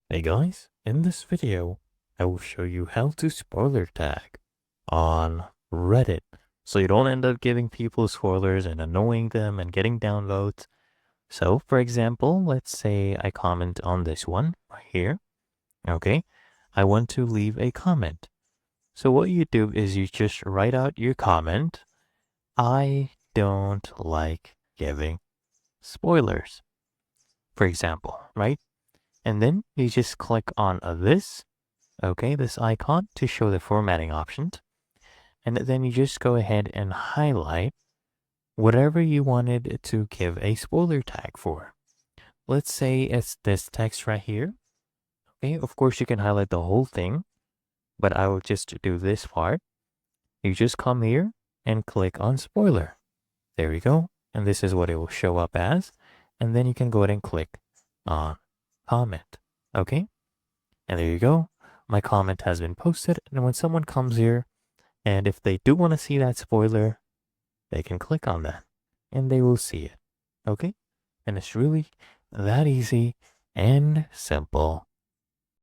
Hey guys, in this video, I will show you how to spoiler tag on Reddit so you don't end up giving people spoilers and annoying them and getting downvotes. So, for example, let's say I comment on this one right here. Okay, I want to leave a comment. So what you do is you just write out your comment. I don't like giving spoilers, for example, right? And then you just click on this. Okay, this icon to show the formatting options. And then you just go ahead and highlight whatever you wanted to give a spoiler tag for. Let's say it's this text right here. Okay, of course you can highlight the whole thing, but I will just do this part. You just come here and click on spoiler. There we go. And this is what it will show up as. And then you can go ahead and click on comment. Okay, and there you go. My comment has been posted. And when someone comes here, and if they do want to see that spoiler, they can click on that and they will see it. Okay? And it's really that easy and simple.